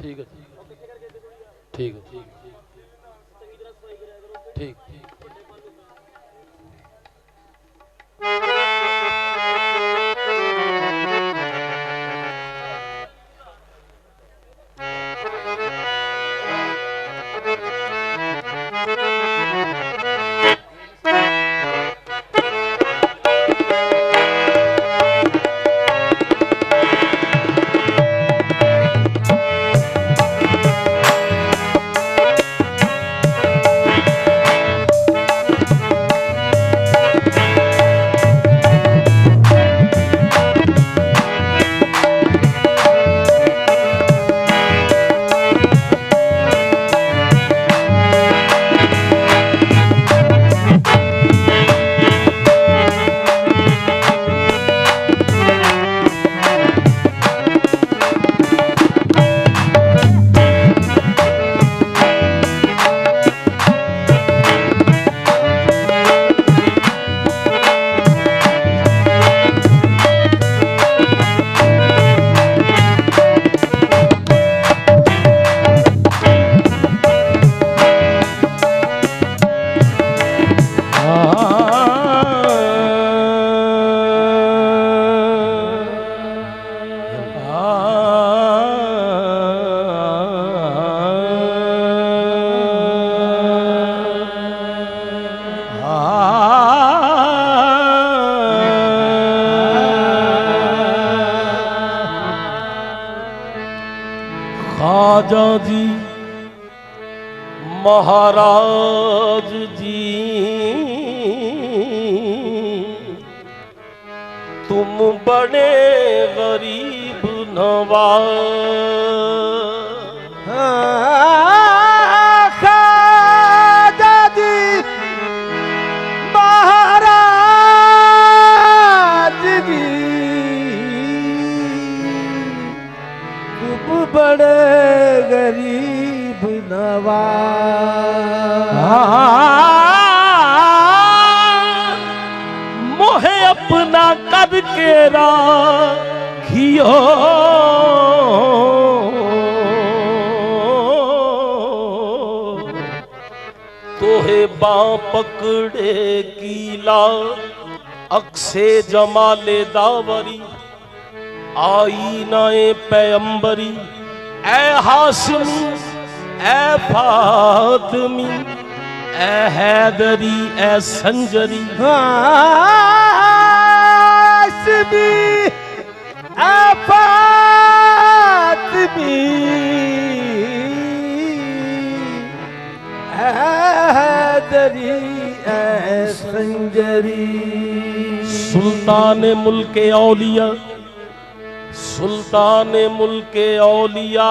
ठीक है ठीक है ठीक। ख्वाजा जी महाराज जी तुम बड़े गरीब नवाज। ख्वाजा जी महाराज जी तुम बड़े गरीब नवाज। मोहे अपना करके राखियो तोहे बाँ पकड़े कीला अक्से जमाले दावरी आईनाए पैम्बरी ए हाशमी ए फातमी ए हैदरी ए संजरी। हाशमी ए फातमी ए हैदरी ए संजरी। सुल्तान मुल्के औलिया सुल्तान मुल्के औलिया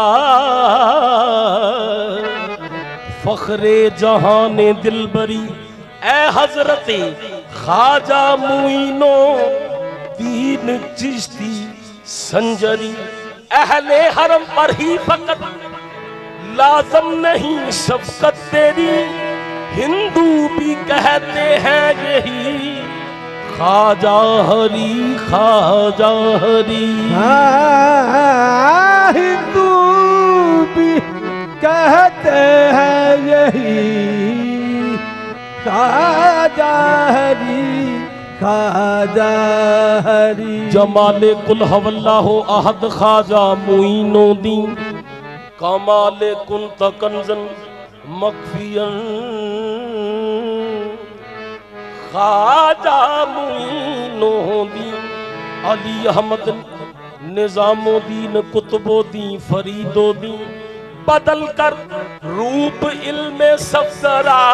फखरे जहान दिलबरी ए हजरते ख्वाजा मुइनो दीन चिश्ती संजरी। अहले हरम पर ही फकत लाजम नहीं शफकत तेरी हिंदू भी कहते हैं यही ख्वाजा हरी ख्वाजा हरी। हिंदू भी कहते हैं यही ख्वाजा हरी ख्वाजा हरी। जमाले कुल हवल्लाहो अहद ख्वाजा मुइनो दीन कमाले कुन तकंजन मखफियन ख्वाजा मुइनो दीन अली अहमद निजामुद्दीन कुतुबुद्दीन फरीदुद्दीन बदल कर रूप इल्मे सफदरा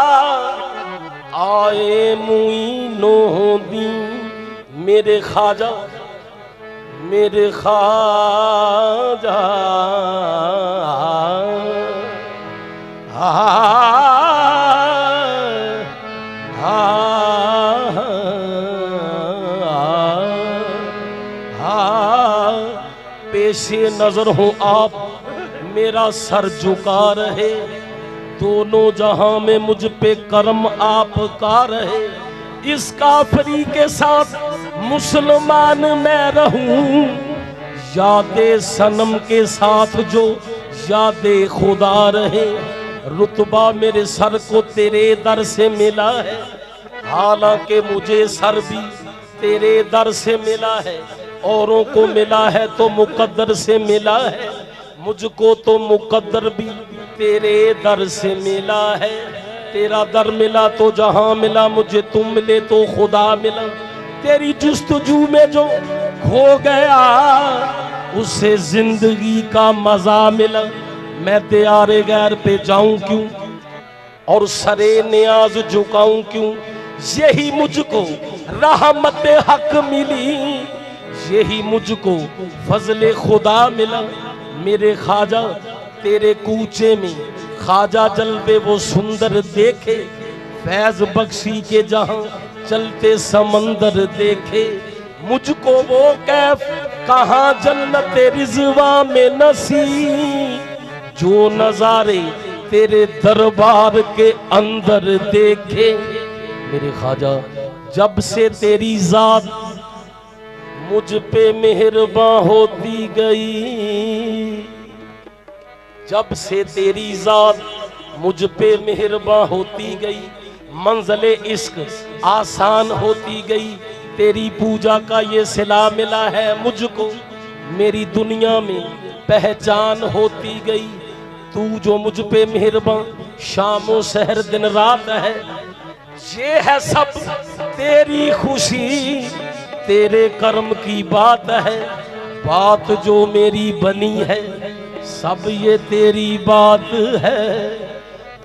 आए मुइनो दीन मेरे ख्वाजा मेरे ख्वाजा। पेशे नजर हो आप मेरा सर झुका रहे दोनों जहां में मुझ पे करम आपका रहे। इस काफरी के साथ मुसलमान मैं रहूं यादे सनम के साथ जो यादे खुदा रहे, रुतबा मेरे सर को तेरे दर से मिला है। हालांकि मुझे सर भी तेरे दर से मिला है, औरों को मिला है तो मुकद्दर से मिला है, मुझको तो मुकद्दर भी तेरे दर से मिला है। तेरा दर मिला तो जहां मिला, मुझे तुम मिले तो खुदा मिला। तेरी जुस्तजू में जो खो गया, उसे जिंदगी का मजा मिला। मैं त्यारे गैर पे जाऊं क्यों और सरे नियाज झुकाऊं क्यों? यही मुझको रहमत हक मिली, यही मुझको फजले खुदा मिला। मेरे ख्वाजा तेरे कूचे में ख्वाजा जलवे वो सुंदर देखे, फैज बख्शी के जहां चलते समंदर देखे। मुझको वो कैफ कहां जन्नत रिजवा में नसीब, जो नजारे तेरे दरबार के अंदर देखे। मेरे ख्वाजा जब से तेरी जात मुझ पे मेहरबान होती गई, जब से तेरी जात मुझ पे मेहरबान होती गई, मंज़िले इश्क आसान होती गई। तेरी पूजा का ये सिला मिला है मुझको, मेरी दुनिया में पहचान होती गई। तू जो मुझ पे मेहरबान शामो सहर दिन रात है, ये है सब तेरी खुशी, तेरे कर्म की बात है। बात जो मेरी बनी है सब ये तेरी बात है,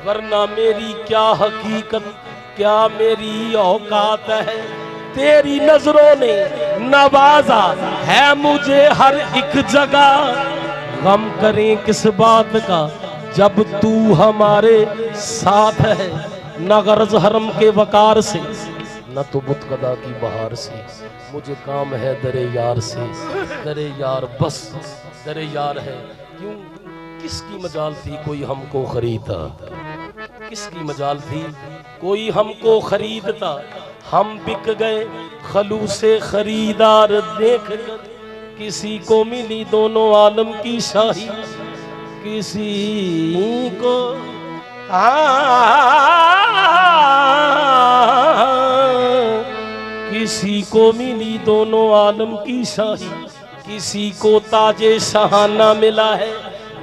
वरना मेरी क्या हकीकत क्या मेरी औकात है। तेरी नजरों ने नवाजा है मुझे हर एक जगह, गम करें किस बात का जब तू हमारे साथ है। न गर्ज हरम के वकार से, न तो बुतकदा की बहार से, मुझे काम है दरे यार से। दरे यार बस दरे यार है क्यों? किसकी मजाल थी कोई हमको खरीदा, किसकी मजाल थी कोई हमको खरीदता। हम बिक गए खलूसे खरीदार देख कर, किसी को मिली दोनों आलम की शाही, किसी को किसी को मिली दोनों आलम की शाही, किसी को ताजे शहाना मिला है।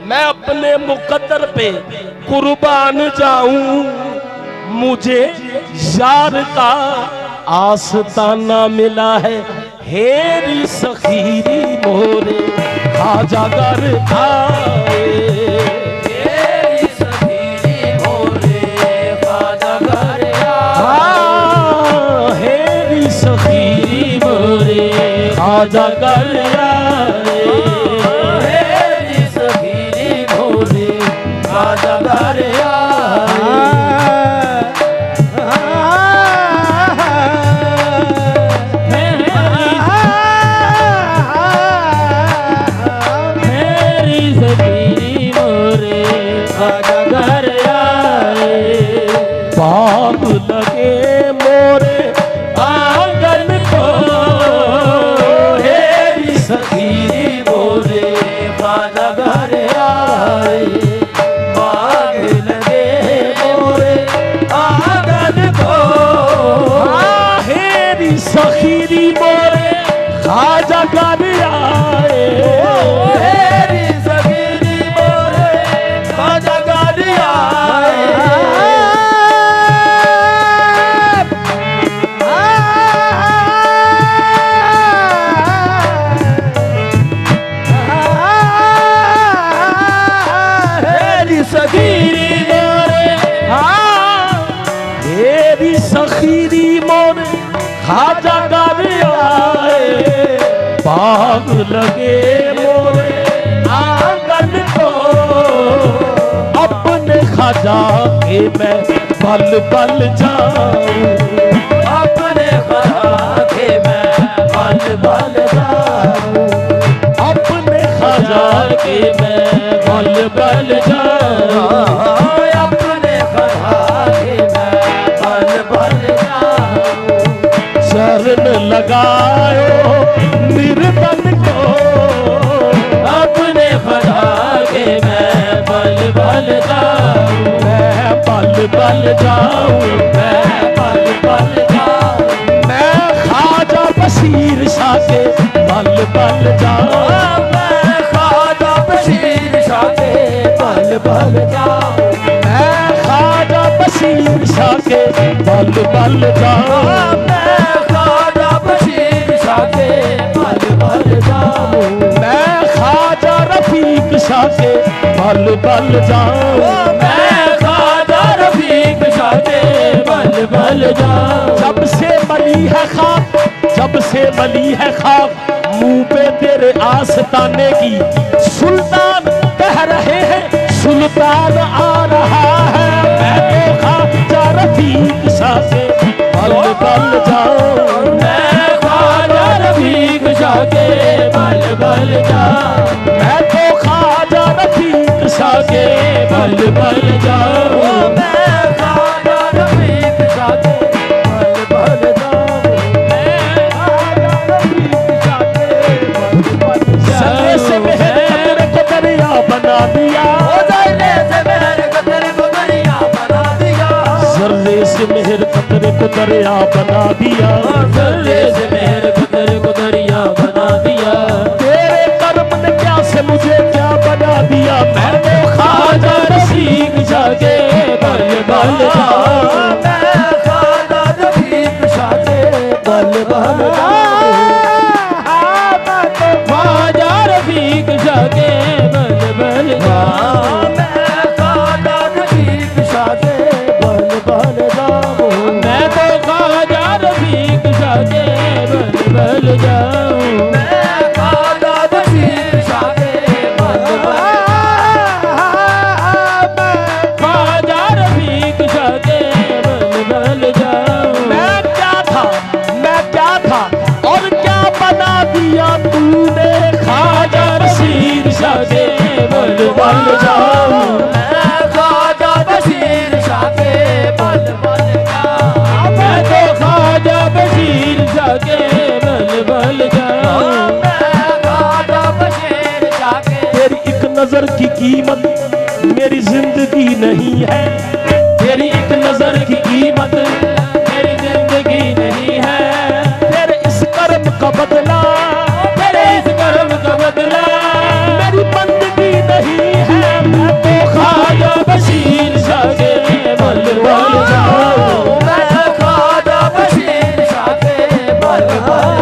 मैं अपने मुकद्दर पे कुर्बान जाऊं, मुझे यार का आस्ताना मिला है। हेरी सखीरी मोरे खाजा गर आए, हेरी सखीरी मोरे खाजा गर आए, हेरी सखीरी मोरे खाजा गर आए, हेरी सखीरी मोरे खाजा गर लगे मोरे आंगन को, हेरी सखीरी मोरे खाजा घर आए। बाग लगे मोरे आंगन को, हेरी सखीरी मोरे खाजा घर आए, हेरी सखीरी मोरे खाजा घर आए। सखीरी मोरे खाजा गर आए, बाग लगे मोरे आंगन को, अपने खाजा के मैं बल बल जाऊं, अपने खाजा के मैं बल बल जाऊं, अपने खाजा के मैं बल बल जाऊं, अपने खाजा के मैं बल बल जाऊं। शरण लगाओ निर्बल को, अपने खुदा के मैं बल जाऊं, मैं बल बल जाऊं, मैं ख्वाजा बशीर शाह के बल बल जाऊं, मैं ख्वाजा बशीर शाह के बल बल जाऊं, मैं ख्वाजा बशीर शाह के बल बल जाऊं, मैं ख्वाजा बशीर शाह के बल बल जाऊं, मैं ख्वाजा रफीक शाह के बल बल जाऊं, मैं ख्वाजा रफीक शाह के बल बल जाऊं। जब से मली है खाक, जब से मली है खाक मुंह पे तेरे आस्ताने की, सुल्तान कह रहे हैं सुल्तान आ रहा है, मैं तो ख्वाजा रफीक शाह के बल बल जाऊं, मैं ख्वाजा रफीक शाह के बल बल जाऊं, मैं तो ख्वाजा रफीक शाह के बल बल जाऊं, मैं ख्वाजा रफीक शाह के बल बल जाऊं, मैं ख्वाजा रफीक शाह के बल बल सरे से मेहर कतरे को दरिया बना दिया, जर्रे से मेहर कतरे को दरिया बना दिया, जर्रे से मेहर कतरे को दरिया बना दिया, जर्रे से मेहर कतरे को दरिया बना दिया, तेरे कर्म ने क्या से मुझे क्या बना दिया, मैं तो ख्वाजा रफीक शाह के बल बल जाऊं, मैं ख्वाजा रफीक शाह के बल बल जाऊं, ख्वाजा रफीक शाह के बल बल जाऊं, मैं ख्वाजा रफीक शाह के बल बल जाऊं, मैं तो ख्वाजा रफीक शाह के बल बल जाऊं, मैं ख्वाजा रफीक शाह के बल बल ख्वाजा रफीक शाह के बल बल जाऊं। मैं क्या था और क्या बना दिया तूने, ख्वाजा रशीद शाह के बल बल जाऊं, मैं ख्वाजा बशीर शाह के बल बल जाऊं, मैं तो ख्वाजा बशीर शाह के बल बल जाऊं, मैं ख्वाजा बशीर शाह के। तेरी एक नजर की कीमत मेरी जिंदगी नहीं है, तेरी एक नजर की कीमत मेरी जिंदगी नहीं है, तेरे इस कर्म का बदला, तेरे इस कर्म का बदला मेरी बंदगी नहीं है, मैं तो ख्वाजा बशीर शाह के बल बल जाऊं, मैं ख्वाजा बशीर शाह के बल बल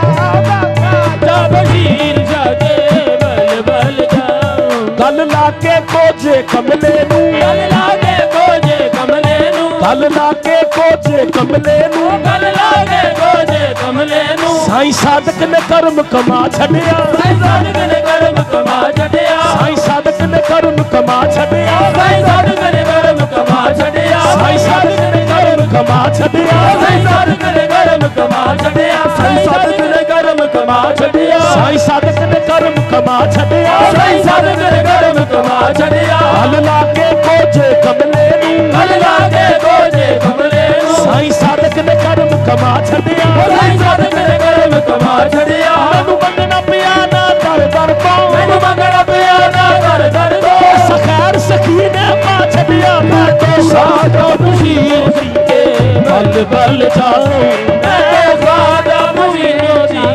ख्वाजा बशीर शाह के बल बल जाऊं, गल लाके कोजे कमले नू, गल लागे कोजे कमले नू, गल लाके कोजे कमले नू, गल लागे कोजे कमले नू, साईं साधक ने कर्म कमा छड़िया, साईं साधक ने कर्म कमा छड़िया, साईं साधक ने कर्म कमा छड़िया, साईं साधक ने कर्म कमा छड़िया, साईं साधक ने कर्म कमा छड़िया, साईं साधक ने कर्म कमा छड़िया, साईं साधक ने कर्म कमा छड़िया, साईं साधक ने कर्म कमा छड़िया, साईं साधक ने कर्म कमा छड़िया, गल लाके कोजे कमले नू, गल लागे कोजे कमले नू, साईं साधक ने कर्म कमा छड़िया, साईं साधक ने कर्म कमा छड़िया, मैनू मंगना पिया ना दर दर पाऊं, मैनू मंगना पिया ना दर दर दो, सखैर सखी ने पा छड़िया, मैं तो ख्वाजा बशीर के बल बल जाऊं, मैं ख्वाजा बशीर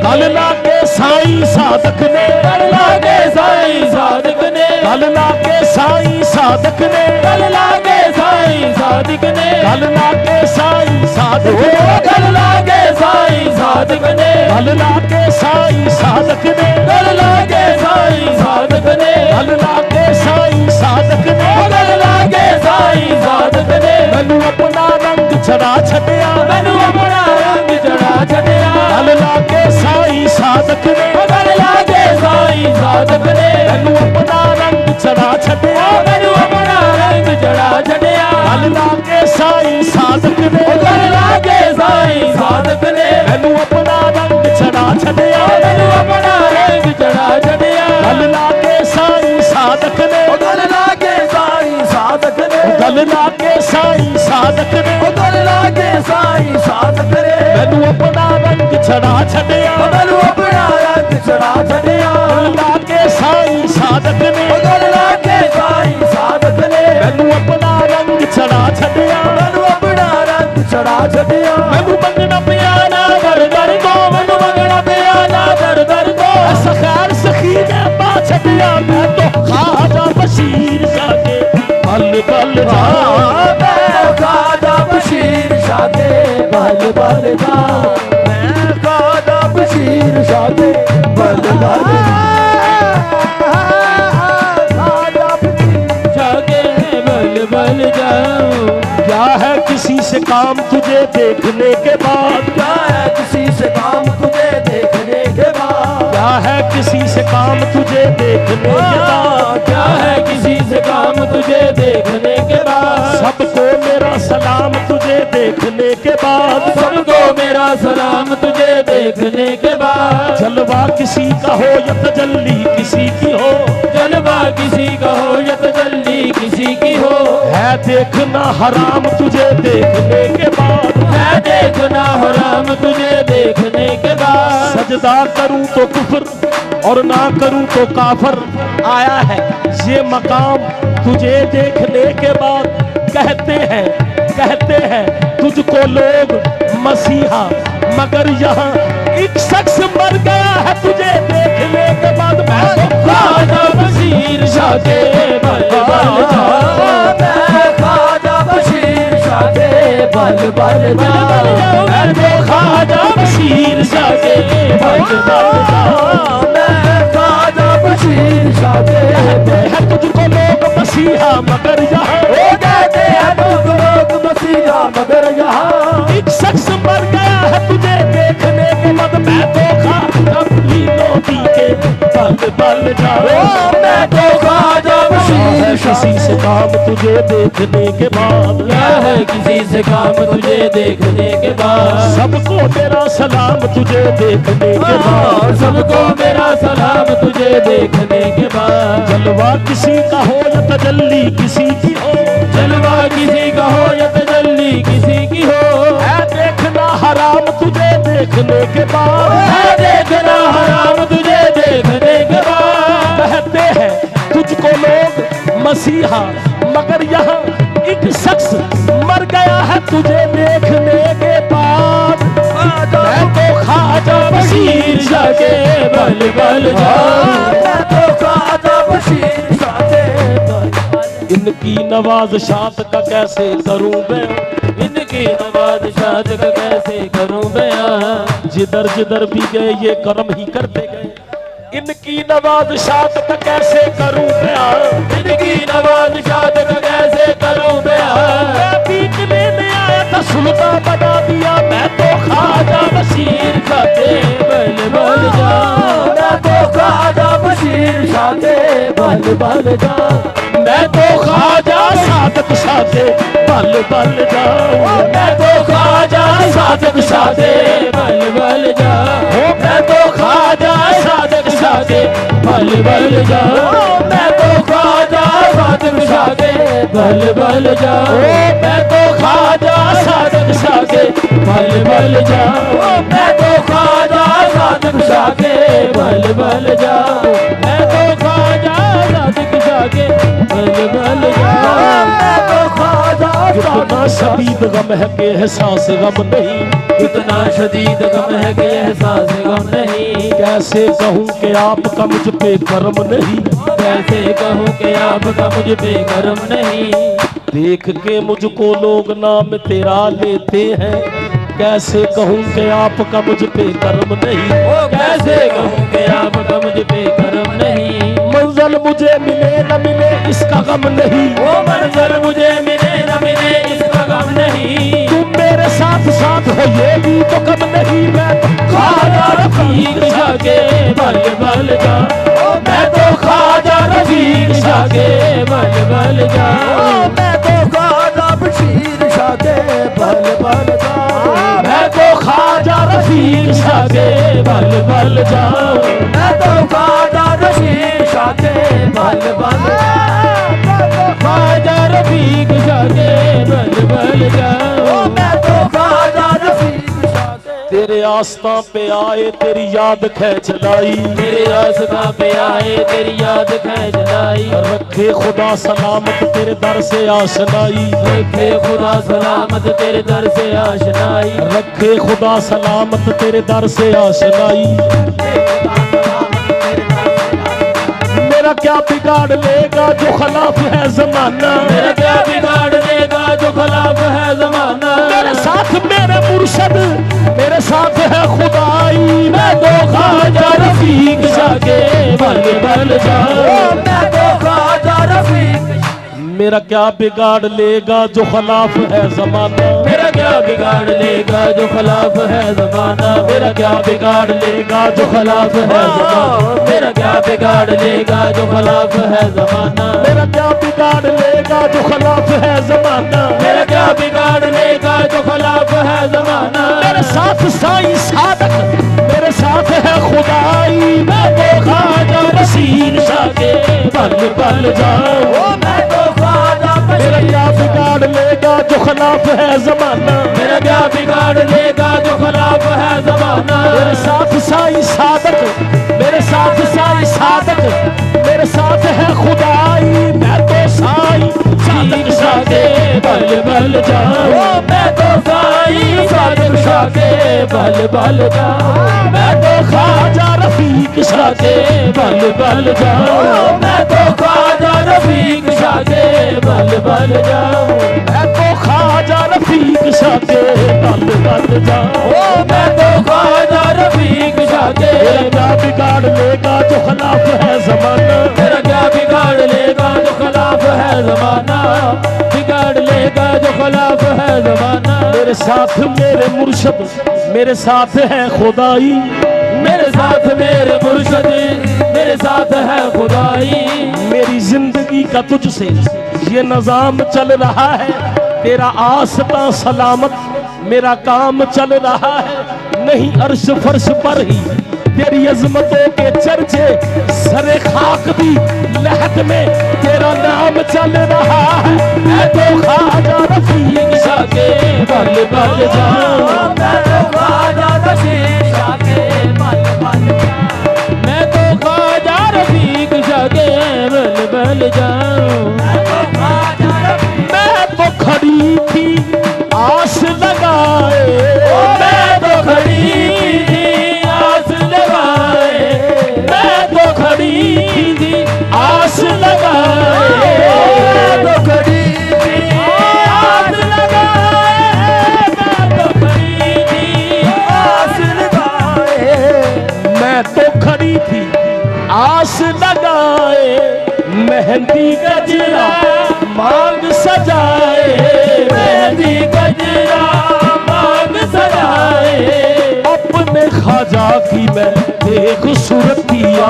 गल लाके साईं साधक ने, गल लागे साईं साधक ने, गल लाके साईं साधक ने, गल लागे साईं साधक ने, गल लाके साईं साधक ने, गल लागे साईं साधक ने, गल लाके साईं साधक ने, गल लागे साईं साधक ने, गल लाके साईं साधक ने, गल लागे साईं साधक ने, मैनू अपना रंग चढ़ा छड़िया, मैनू अपना रंग चढ़ा छड़िया, गल लाके साईं साधक ने, गल लागे साईं साधक ने, मैनू अपना रंग चढ़ा छड़िया, मैनू अपना रंग चढ़ा छड़िया, गल लाके साईं साधक ने, गल लागे साईं साधक ने, मैनू अपना रंग चढ़ा छड़िया, मैनू अपना रंग चढ़ा छड़िया, गल लाके साईं साधक ने, गल लागे साईं साधक ने, गल लाके साईं साधक ने, गल लागे साईं साधक ने, मैनू अपना रंग चढ़ा छड़िया, मैनू अपना रंग है किसी से काम तुझे देखने के बाद, क्या है किसी से काम तुझे देखने के बाद, क्या है किसी से काम तुझे देखने के बाद, क्या है किसी से काम तुझे देखने के बाद, सबको मेरा सलाम तुझे देखने के बाद, सबको मेरा सलाम तुझे देखने के बाद, जलवा किसी का हो या तजल्ली किसी की हो, जलवा किसी का हो या तजल्ली किसी की हो, है देखना हराम तुझे देखने के बाद, है देखना हराम तुझे देखने के बाद, सजदा करूं तो कुफ्र और ना करूं तो काफर, आया है ये मकाम तुझे देखने के बाद। कहते हैं तुझको लोग मसीहा, मगर यहाँ एक शख्स मर गया है तुझे देखने के बाद। मैं तो ख्वाजा बशीर शाह के बल बल जा, मैं ख्वाजा बशीर शाह के बल बल जा, मैं तो ख्वाजा बशीर शाह के बल बल जा, मैं ख्वाजा बशीर शाह के कहते हैं तुझको लोग मसीहा, मगर यहाँ वो कहते हैं तुझको लोग मसीहा, मगर यहाँ एक शख्स मर गया है तुझे देखने के बाद। मैं तो ख्वाजा नबी के बल बल जा, मैं तो ख्वाजा बशीर शाह, किसी से काम तुझे देखने के बाद, क्या है किसी से काम तुझे देखने के बाद, सबको मेरा सलाम तुझे देखने के बाद, सबको मेरा सलाम तुझे देखने के बाद, जलवा किसी का हो या तजल्ली किसी की हो, जलवा किसी का हो या तजल्ली किसी की हो, है देखना हराम तुझे देखने के बाद, है देखना हराम तुझे देखने के बाद, कहते हैं तुझको लोग मसीहा, मगर यहाँ एक शख्स मर गया है तुझे देखने के बाद। मैं तो ख्वाजा बशीर शाह के बल बल जा, मैं तो ख्वाजा बशीर शाह के बल, इनकी नवाज़शात का कैसे करूं बयां, इनकी नवाज शाद का कैसे करूं बयां, जिधर जिधर भी गए ये कर्म ही करते गए। इनकी नवाज़शात का कैसे करूं बयां, इनकी नवाज शाद का कैसे करूं बयां, मैं बीच लेने आया था सुल्तान बना दिया। मैं तो ख्वाजा बशीर शाह के बल बल जा, मैं तो ख्वाजा बशीर शाह के बल बल जा, मैं तो ख्वाजा सादक शाह के बल बल जाऊं, मैं तो ख्वाजा सादक शाह के बल बल जा, मैं तो ख्वाजा सादक शाह के बल बल जा, मैं तो ख्वाजा सादक शाह के बल बल जा, मैं तो ख्वाजा सादक शाह के बल बल जा, मैं तो ख्वाजा सादक शाह के बल बल जा, मैं तो ख्वाजा सादक शाह के बल बल जा, मैं तो ख्वाजा कितना शदीद गम है कि एहसास गम नहीं, कितना शदीद गम है कि एहसास गम नहीं, कैसे कहूँ कि आपका मुझ पे करम नहीं, कैसे कहूँ कि आपका मुझ पे करम नहीं, देख के मुझको लोग नाम तेरा लेते हैं, कैसे कहूँ कि आपका मुझ पे करम नहीं, कैसे कहूँ कि आपका मुझ पे करम नहीं, मंजिल मुझे मिले न मिले इसका गम नहीं, वो मंजिल मुझे मिले न मिले इसका गम नहीं, तुम मेरे साथ साथ हो ये भी तो कम नहीं। मैं तो ख्वाजा रफीक शाह के बल बल जा, मैं तो ख्वाजा रफीक शाह के बल बल जा, मैं तो ख्वाजा बशीर शाह के बल बल जा, मैं तो ख्वाजा रफीक शाह के बल बल जाऊं, मैं तो ख्वाजा रशीद शाह के बल बल जा, मैं तो ख्वाजा रफीक शाह के बल बल जा, मैं तो ख्वाजा रफीक शाह के, तेरे आस्था पे आए तेरी याद खैच लाई, तेरे रास्ता पे आए तेरी याद खैच लाई, रखे खुदा सलामत तेरे दर से आशनाई, रखे खुदा सलामत तेरे दर से आशनाई, रखे खुदा सलामत तेरे दर से आशनाई। मेरा क्या बिगाड़ लेगा जो खिलाफ है जमाना, मेरा क्या बिगाड़ देगा जो खिलाफ है जमाना, मेरे साथ मेरे मुर्शद मेरे साथ है खुदाई। मैं तो ख्वाजा रफीक शाह के बल बल जा, मैं तो ख्वाजा रफीक, मेरा क्या बिगाड़ लेगा जो खिलाफ है जमाना, मेरा क्या बिगाड़ लेगा जो खिलाफ है जमाना, मेरा क्या बिगाड़ लेगा जो खिलाफ है जमाना, मेरा क्या बिगाड़ लेगा जो खिलाफ है जमाना, मेरा क्या बिगाड़ लेगा जो खिलाफ है जमाना, मेरा क्या बिगाड़ लेगा जो खिलाफ है जमाना। मेरे साथ साईं सादक, मेरे साथ है खुदाई, मैं तो ख्वाजा बसीर शाह के बल बल जाऊं, मैं तो ख्वाजा मेरा क्या बिगाड़ लेगा जो खिलाफ है जमाना, मेरा क्या बिगाड़ लेगा जो खिलाफ है जमाना। मेरे साथ साईं सादक, मेरे साथ साईं सादक, मेरे साथ है खुदाई, मैं तो साईं सादक शाह के बल बल जाऊं, मैं तो साईं सादक शाह के बल बल जाऊं, मैं तो ख्वाजा रफीक शाह के बल बल जाऊं, मैं तो ख्वाजा रफीक शाह के बल बल जाऊं, मैं तो ख्वाजा रफीक शाह के बल बल जाऊं, मैं तो ख्वाजा रफीक शाह के। मेरा क्या बिगाड़ लेगा जो खिलाफ है जमाना, मेरा क्या बिगाड़ लेगा जो खिलाफ है जमाना, बिगाड़ लेगा जो खिलाफ है जमाना। मेरे साथ मेरे मुर्शद, मेरे साथ है खुदाई, मेरे साथ मेरे मुर्शद, मेरे साथ है खुदाई, मेरी जिंदगी का तुझसे ये निजाम चल रहा है, तेरा आस्था सलामत मेरा काम चल रहा है, नहीं अर्श फर्श पर ही तेरी अजमतों के चर्चे, सरे खाक भी लहद में तेरा नाम चल रहा है, मैं तो ख्वाजा रफीक शाह के बल बल जाऊं, मैं तो ख्वाजा रफीक शाह के बल बल जाऊं, मैं तो ख्वाजा रफीक शाह के बल बल जाऊं, मैं तो ख्वाजा रफीक। मैं तो खड़ी थी आस लगाए, मैं तो खड़ी थी आस लगाए, मैं तो खड़ी थी आस लगाए, मैं तो खड़ी थी आस लगाए, मैं तो खड़ी थी आस लगाए, मैं तो खड़ी थी आस लगाए, मेहंदी गजरा मांग सजाए, मेहंदी गजरा मांग सजाए, अपने ख्वाजा की मैं देख सूरतिया,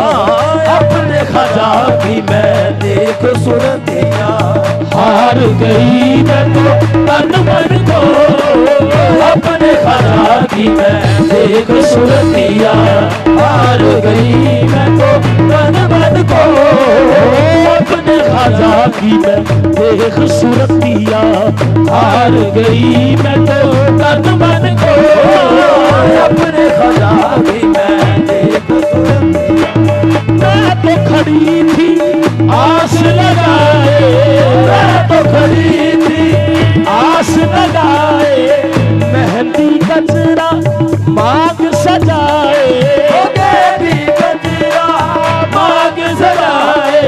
अपने खजा की मैं देख सूरतिया, हार गई मैं तो तन मन को अपने खजा की मैं देख सूरतिया, हार गई मैं तो तन मन को अपने ख्वाजा की मैं देख सूरतिया, हार गई मैं तो तन मन को अपने खजा की मैं देख सूरतिया, मैं तो खड़ी थी आस लगाए, मैं तो खड़ी थी आस लगाए, मेहंदी गजरा मांग सजाए, मेहंदी गजरा मांग सजाए,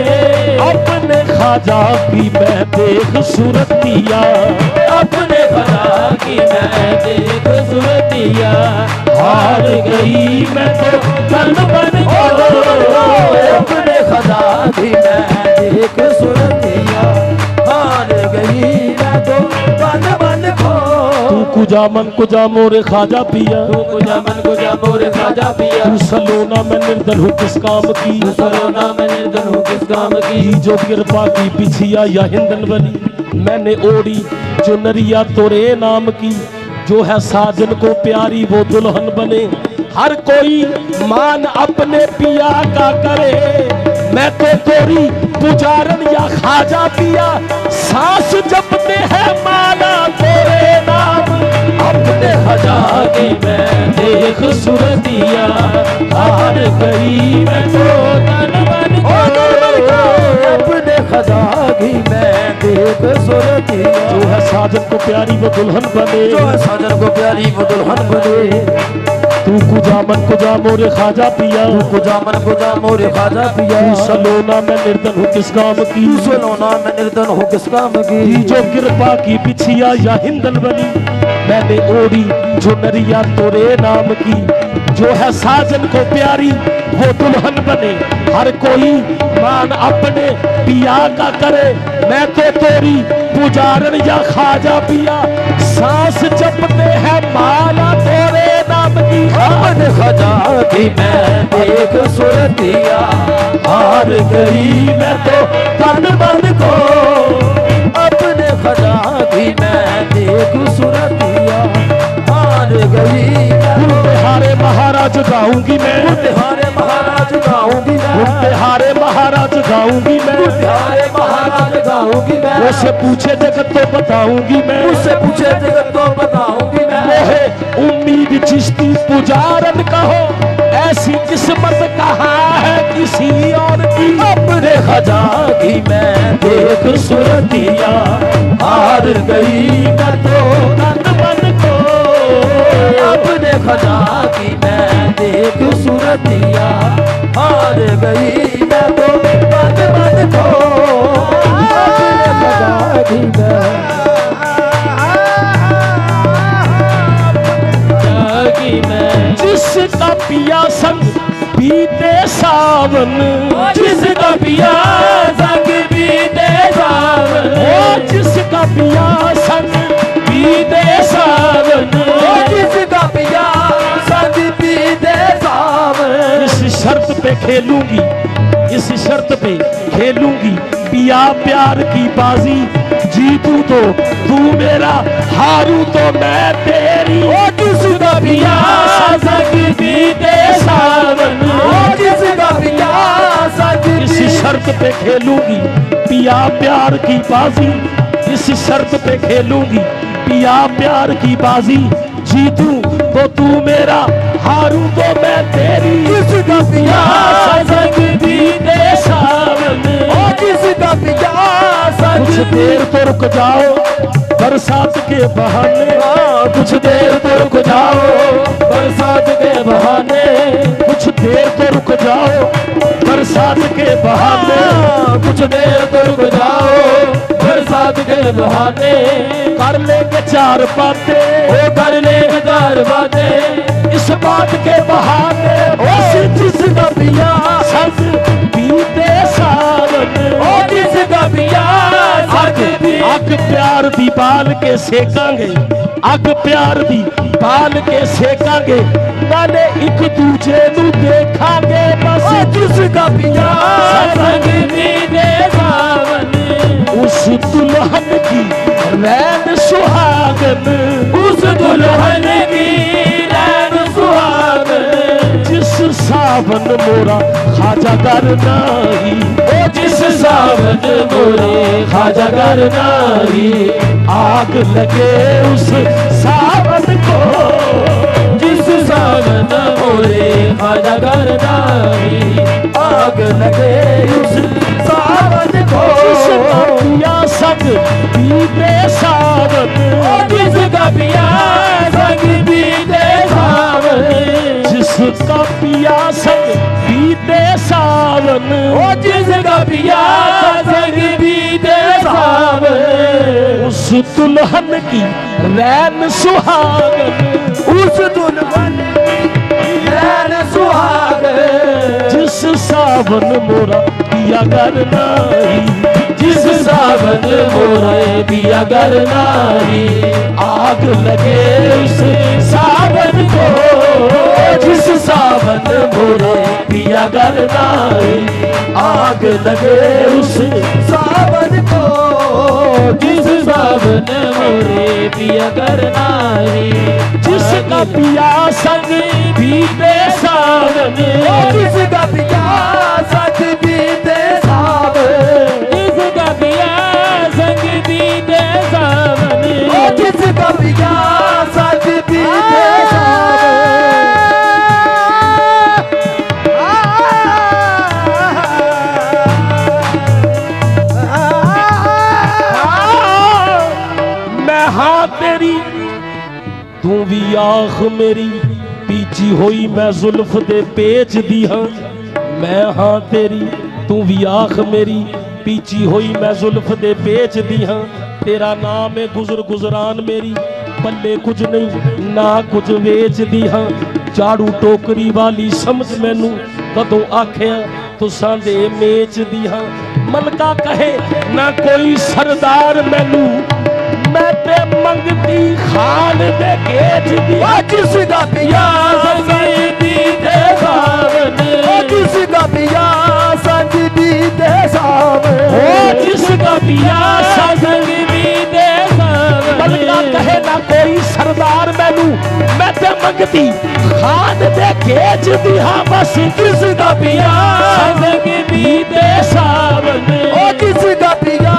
अपने ख्वाजा की मैं देख सूरतिया, अपने खजा की मैं देख सूरतिया, हार गई मैं तो तन मन को अपने खजा की मैं देख सूरतिया, हार गई मैं तो तन मन को। तू कुजा मन कुजा मोरे ख्वाजा पिया, तू कुजा मन कुजा मोरे खाजा पिया, तू सलोना मैं निर्धन हूँ किस काम की, तू सलोना मैं निर्धन हूँ किस काम की, की जो कृपा की पिछिया या हिंदन बनी, मैंने ओढ़ी जो नरिया तोरे नाम की, जो है साजन को प्यारी वो दुल्हन बने, हर कोई मान अपने पिया का करे, मैं तो तोरी पुजारन या ख्वाजा पिया, सांस जपते हैं माला तोरे नाम, अपने खजा की मैं देख सूरतिया, हार गई मैं तो तन मन को अपने खजा की मैं देख सूरतिया, जो है साजन को प्यारी वो दुल्हन बने, जो है साजन को प्यारी वो दुल्हन बने, तू कुजा मन कुजा मोरे ख्वाजा पिया, कुजा मन कुजा मोरे खाजा पिया, तू सलोना मैं निर्धन हूँ किस काम की, तू सलोना मैं निर्धन हूँ किस काम की की, जो कृपा की पिछिया या हिंदन बनी, मैंने ओढ़ी जो नरिया तोरे नाम की, जो है साजन को प्यारी वो दुल्हन बने। हर कोई मान अपने पिया का करे, मैं तो तेरी पुजारन या खाजा पिया। सांस जपते हैं माला तोरे नाम की, अपने खजा की मैं देख सुरतिया, हार गई मैं तो तन मन को। अपने खजा की मैं देख सुरतिया, हार गई मैं तो। हारे महाराज गाऊंगी मैं, हारे महाराज गाऊंगी मैं, हारे महाराज गाऊंगी मैं, हारे महाराज गाऊंगी मैं। मुझसे पूछे जगत तो बताऊंगी मैं, मुझसे पूछे जगत तो बताऊंगी मैं। मोहे उम्मीद चिश्ती पुजारन कहो, ऐसी किस्मत कहाँ है किसी और की। अपने खजा की मैं देख सुरतिया, हार गई मैं तो तन मन को। अपने खजा की मैं देख सुरतिया, हार गई मैं तो तन मन को। अपने खजा की मैं जिसका पिया संग बीते सावन, जिसका पिया संग बीते सावन, ओ जिसका पिया संग बीते सावन, जिसका पिया संग बीते सावन। इस शर्त पे खेलूंगी, इस शर्त पे खेलूंगी पिया प्यार की बाजी। जीतू तो तू मेरा, हारू तो मैं तेरी। ओ जिसका पिया संग बीते सावन, ओ जिसका पिया संग। इस शर्त पे खेलूंगी पिया प्यार की बाजी, इस शर्त पे खेलूंगी पिया प्यार की बाजी। जीतू तो तू मेरा, हारू तो मैं तेरी। जिसका पिया संग बीते सावन, ओ जिसका पिया संग। कुछ देर तो रुक जाओ बरसात के बहाने, कुछ देर तो रुक जाओ बरसात के बहाने, कुछ देर तो रुक जाओ बरसात के बहाने। कुछ देर तो रुक जाओ बरसात के बहाने। कर लेंगे चार बातें, ओ कर लेंगे चार बातें इस बात के बहाने। ओ जिसका पिया संग बीते सावन, ओ जिसका पिया संग अग प्यार दी बाल के सेकांगे, अग प्यार दी बाल के सेकांगे। नाले एक दूजे नू देखांगे बस। जिसका पिया संग बीते सावन, उस दुल्हन की रैन सुहागन, उस दुल्हन की रैन सुहागन। जिस सावन मोरा खाजा कर नाही, ओ जिस सावन मोरे खाजा कर नाही। आग लगे उस सावन को, जिस सावन मोरे खाजा कर नाही। आग लगे उस सावन को, पिया संग बीते सावन, जिसका पिया संग बीते सावन। जिसका पिया संग बीते सावन, ओ जिसका पिया संग बीते सावन। उस दुल्हन की रैन सुहागन, उस दुल्हन की रैन सुहागन। जिस सावन मोरा पिया कर नाही, जिस सावन मोरे पिया कर नाही। आग लगे उस सावन को, जिस सावन मोरे पिया कर नाही। आग लगे उस सावन को, जिस सावन मोरे पिया कर नाही। जिसका पिया संग बीते सावन, जिसका पिया संग बीते सावन। जिसका पिया संग बीते सावन, जिसका पिया संग बीते सावन। मैं हाँ तेरी तू भी आख मेरी, पीछी होई मैं जुल्फ दे पेच दी हाँ। मैं हाँ तेरी तू भी आख मेरी, पीछी होई मैं जुल्फ दे पेच दी हाँ। तेरा नाम है गुजर गुजरान मेरी, पल्ले कुछ नहीं ना कुछ वेच दी हाँ झाड़ू टोकरी वाली समझ मैनू कदों आखिया तुसां दे मेच दी हाँ मलका कहे ना कोई सरदार मैनू मैं ते मंगती खान दे गेट दी जिसका पिया संगी दे सावन जिसका पिया संगी दे सावन जिसका पिया संगी दे सावन मलका कहे ना कोई सरदार मैनू मैं ते मंगती खान दे गेट दी हाँ बस जिसका पिया संगी दे सावन जिसका पिया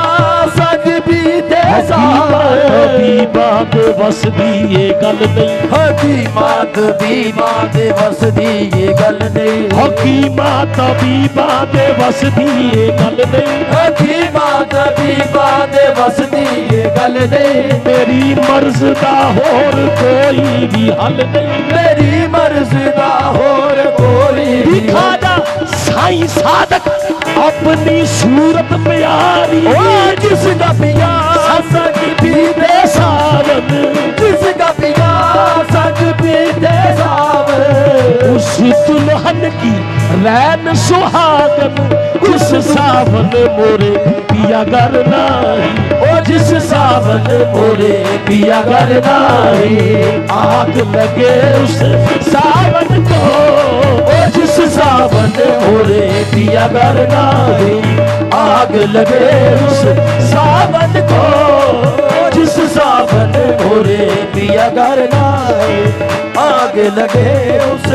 संगी दे सावन हकीमात बस दी ये गल नहीं हकीमात बीमात बस दी ये गल नहीं हकीमात बीमात बस दी ये गल नहीं हकीमात बीमात बस दी ये गल नहीं मेरी मर्ज दा होर कोई भी हल नहीं मेरी मर्ज दा होर कोई भी खाजा साईं साधक अपनी सूरत प्यारी जिसका पिया संग पीते सावन जिसका पिया संग पीते सावन उस दुल्हन की रैन सुहागन जिस सावन मोरे पिया घर नाही ओ जिस सावन मोरे पिया घर नाही आग लगे उस सावन को ओ जिस सावन मोरे पिया घर नाही आग लगे उस सावन को जिस सावन मोरे पिया घर नाही आग लगे उस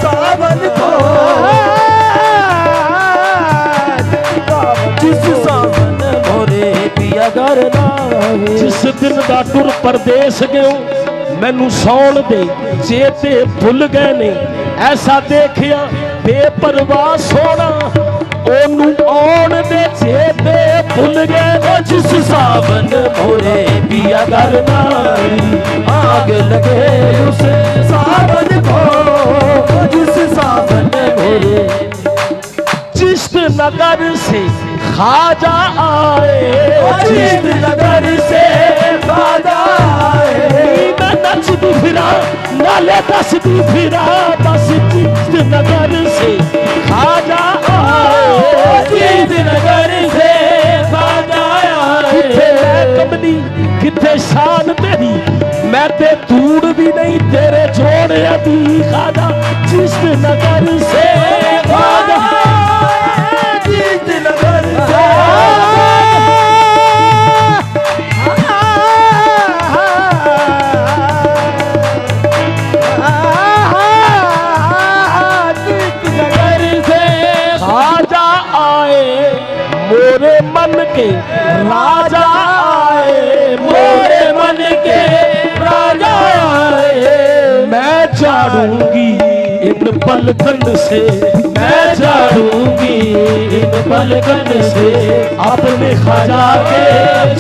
सावन को जिस सावन मोरे पिया घर नाही जिस दिन दा टुर परदेस गयो मैनू सौण दे चेते भुल गए ने ऐसा देखिया बेपरवाह सोना ओनू आउण दे चेते भुल गए जिस सावन मोरे पिया घर नाही आग लगे उस सावन को जिस सावन मोरे चिश्त नगर से खाजा आए चिश्त नगर से खाजा आए मैं नचदी फिरा नाले दसदी फिरा बस चिश्त नगर से खाजा आए चिश्त नगर से खाजा आए किथे कमली किथे शान तेरी मैं ते तूड़ भी नहीं तेरे जोड़े दी खाजा चिश्त नगर से खाजा चिश्त नगर से खाजा आए मोरे मन के राजा आए मोरे मन के राजा आए मैं झाड़ूंगी इन पलकन से मैं झाड़ूंगी इन पलकन से अपने खाजा के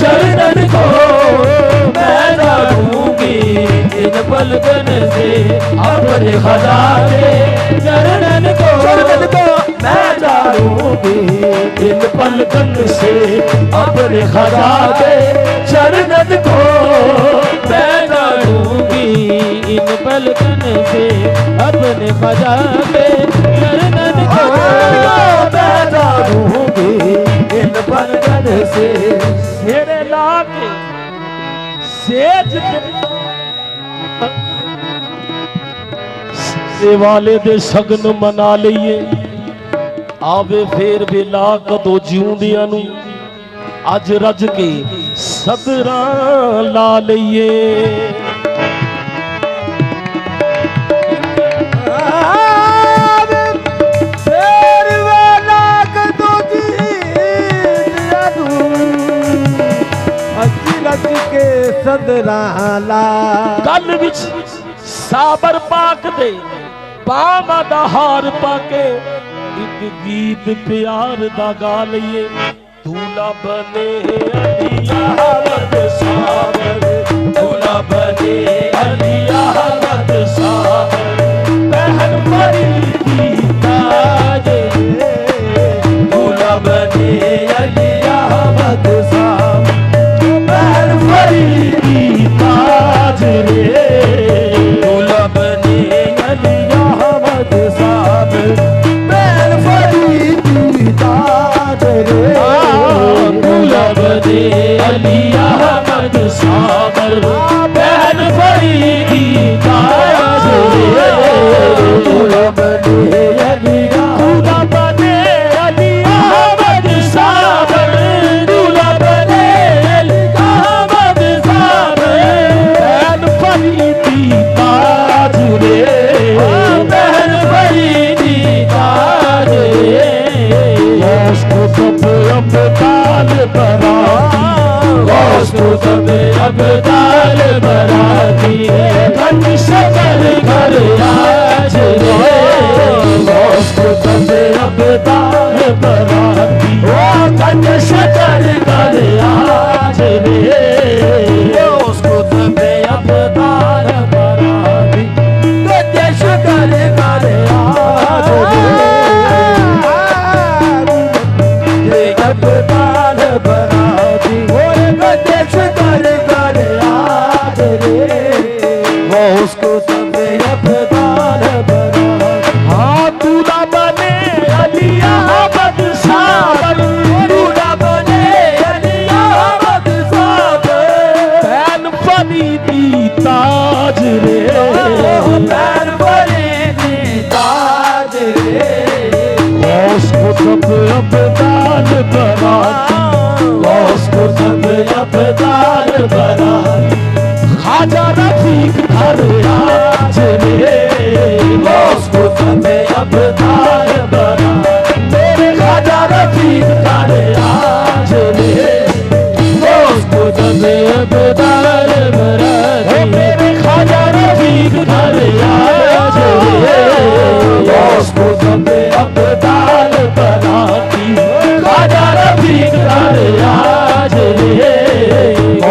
चरणन को मैं झाड़ूंगी इन पलकन से अपने खजा के चरणन को मैं झाड़ूंगी इन पलकन से अपने खाजा के चरणन को मैं झाड़ूंगी इन पलकन से अपने खजा के चरणन को मैं झाड़ूंगी इन पलकन से मेरे लाके सेज ते वाले दे सगन मना लईए आवे फेर वेला कदों जिउंदियां नू अज रज के सदरां ला लईए गल विच साबर पाक दे पावां दा हार पाके एक गीत प्यार दा गा लईए दूल्हा बने अली अहमद साबर दूल्हा बने अली अहमद साबर बहन फरीदी ताज दूल्हा बने अली अहमद साहब बहन फरीदी ताज उसको सब अब्दाल बना। हाँ तू ना बने अली अहमद साबर, तू ना बने अली अहमद साबर। बैन फरीदी ताज रे, बैन फरीदी ताज रे। उसको सब अब्दाल बना, उसको सब अब्दाल बना। खाजा रफीक घर आज रे, उसको सब अब्दाल बना। मेरे खाजा रफीक घर आज रे, उसको सब अब्दाल बना। मेरे खाजा रफीक घर आज रे, उसको सब अब्दाल बना। खाजा रफीक घर आज रे,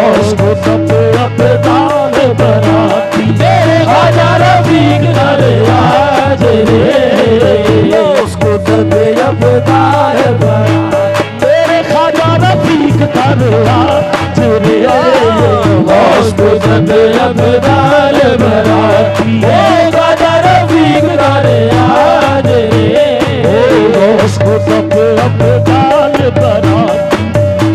उसको सब अब्दाल बना। मेरे खाजा रफीक घर आज रे, उसको सब अब्दाल बना। मेरे खाजा रफीक घर आज रे, उसको सब अब्दाल बना। खाजा रफीक घर आज रे, उसको सब अब्दाल बना।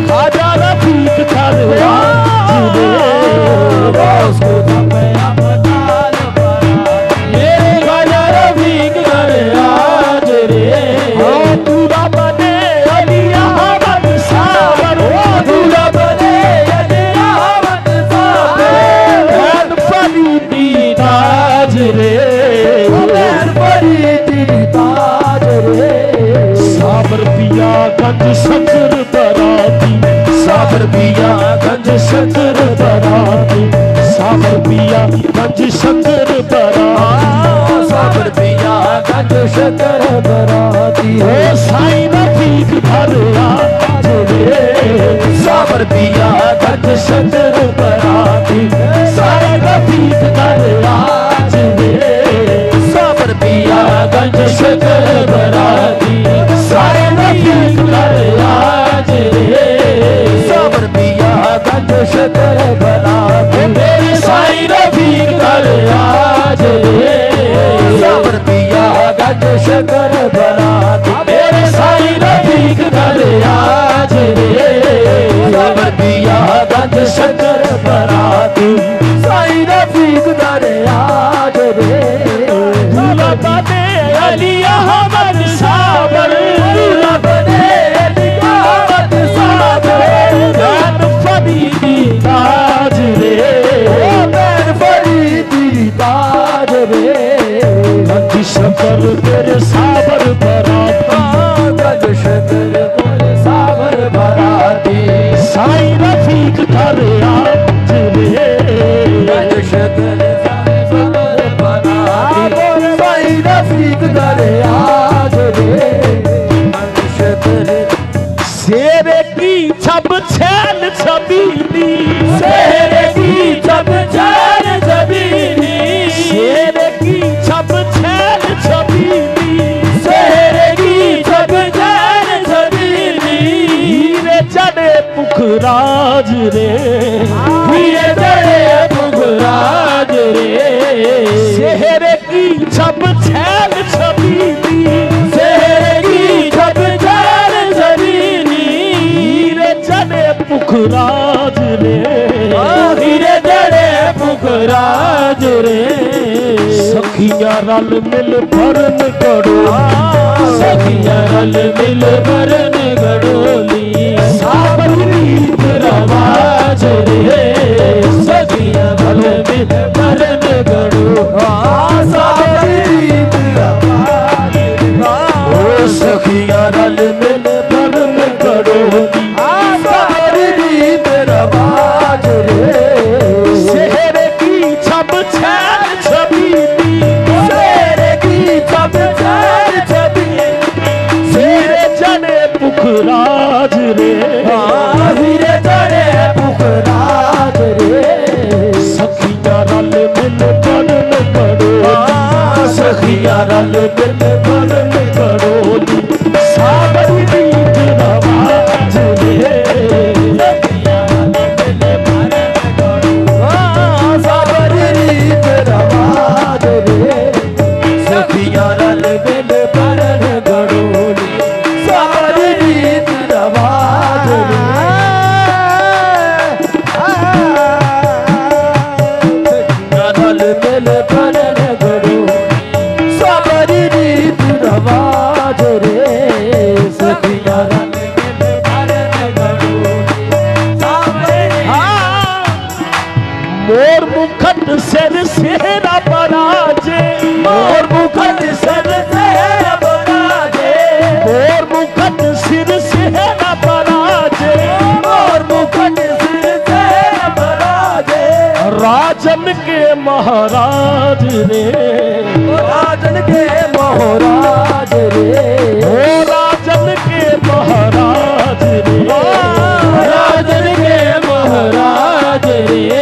खाजा रफीक घर आज रे, उसको सब अब्दाल बना। मेरे खाजा रफीक घर आज रे, तू ना बने अली अहमद साबर, तू ना बने अली अहमद साबर। बैन फरीदी ताज रे, बैन फरीदी ताज रे। साबर पिया गंज शकर बराती, साबर पिया गंज शकर बराती, साबर पिया गंज शकर बराती, साबर पिया गंज शकर बराती। ओ साईं रफीक घर आज रे, साबर पिया गंज शकर बराती। साईं रफीक घर आज रे, साबर पिया गंज शकर बराती। साईं रफीक घर आज रे, साबर पिया गंज शकर बराती। मेरे साईं रफीक घर आज रे, साबर पिया गंज शकर बराती। मेरे साईं रफीक घर आज रे, साबर पिया गंज शकर बराती। साईं रफीक दर आज रे। दूल्हा बने अली अहमद साबर, दूल्हा बने अली अहमद साबर। बैन फरीदी ताज रे, बैन फरीदी ताज रे। गंज शकर तेरे साबर बराती, गंज शकर तेरे साबर बराती। साईं रफीक घर आज रे, गंज शकर साबर बराती। साईं रफीक दर आज रे। गंज शकर शेर की छब छैल छबीली, शेर की छब छैल छबीली। शेर की छब छैल छबीली, शेर की छब छैल छबीली। हीरे चढ़े पुखराज रे, हीरे चढ़े पुखराज रे। शेर की छब छैल छबीली, शेर की छब छैल छबीली। हीरे चढ़े पुखराज रे, हीरे चढ़े पुखराज रे। सखियां रल मिल भरन करो, सखियां रल मिल भरन गड़ोली। साबर रीत रवाज रे। सखियां रल मिल भरन गड़ो। साबर रीत रवाज रे। ओ सखियां रल मिल भरन करो, साबर रीत रवाज रे। शेर की छब छैल छबीली, शेर की छब छैल छबीली। शेर चढ़े पुखराज रे, हीरे चढ़े पुखराज रे। सखियां रल मिल भरन करो, सखियां रल मिल भरन गड़ोली। साबर रीत रवाज रे, साबर रीत रवाज बल मिल भरन गड़ो सबरी रीत रवाज रे सखिया रल मिल भरन गड़ो मोर मुखट सिर सेरा बराजे मोर मुखट सर से बराजे मोर मुखट सिर सेरा बराजे मोर मुखट सिर से बराजे राजन के महाराज रे राजन के महाराज रे ओ राजन के महाराज रे राजन के महाराज रे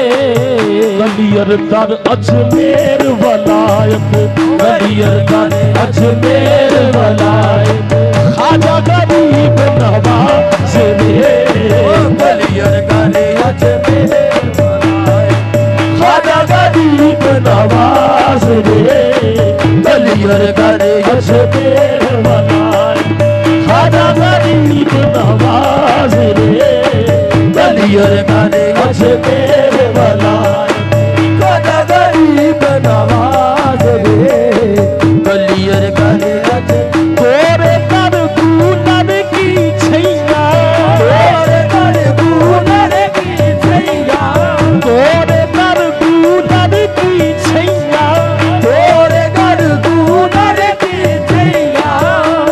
कलियर दर अजमेर वलायत कलियर दर अजमेर वलायत खाजा गरीब नवाज रे कलियर दर अजमेर वलायत खाजा गरीब नवाज रे कलियर दर अजमेर वलायत खाजा गरीब नवाज रे कलियर दर अजमेर वलायत खाजा गरीब नवाज रे कलियर दर तोरे कर कूलर की छैया तोरे कर कूलर की छैया तोरे कर कूलर की छैया तोरे कर कूलर की छैया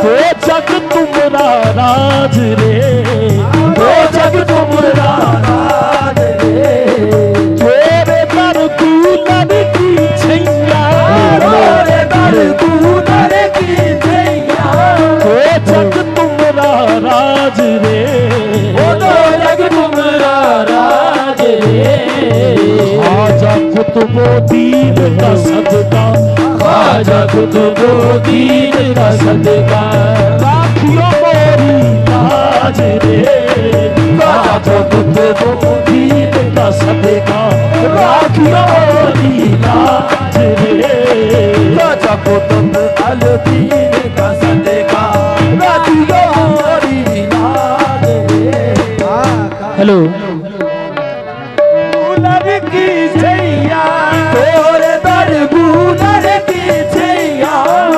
तो जग तुमरा राज रे तो जग तुमरा राज रे तोरे कर कूलर की छैया तोरे कर कूलर की छैया तो जग तुमरा राज रे ओ तो जग तुमरा राज रे खाजा कुतुबुद्दीन का सदका खाजा कुतुबुद्दीन का सदका राखियो मोरी लाज रे खाजा कुतुबुद्दीन का सदका राखियो मोरी लाज रे खाजा कुतुब अलदीन का सदका राखियो मोरी लाज रे हेलो कूलर की छैया तोरे दर कूलर की छैया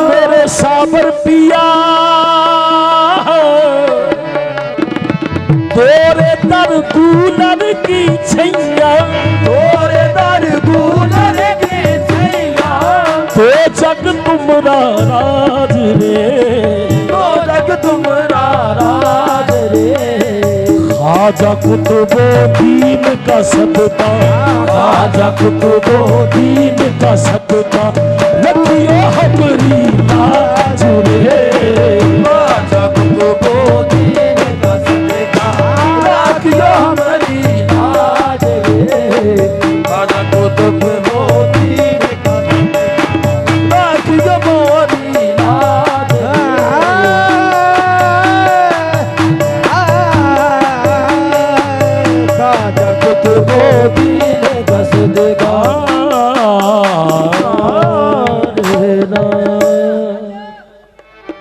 मेरे साबर पिया तोरे दर कूलर की छैया तोरे दर कूलर की छैया तो जग तुमरा राज रे तो जग तुमरा राज रे खाजा कुतुबुद्दीन का सदका खाजा कुतुबुद्दीन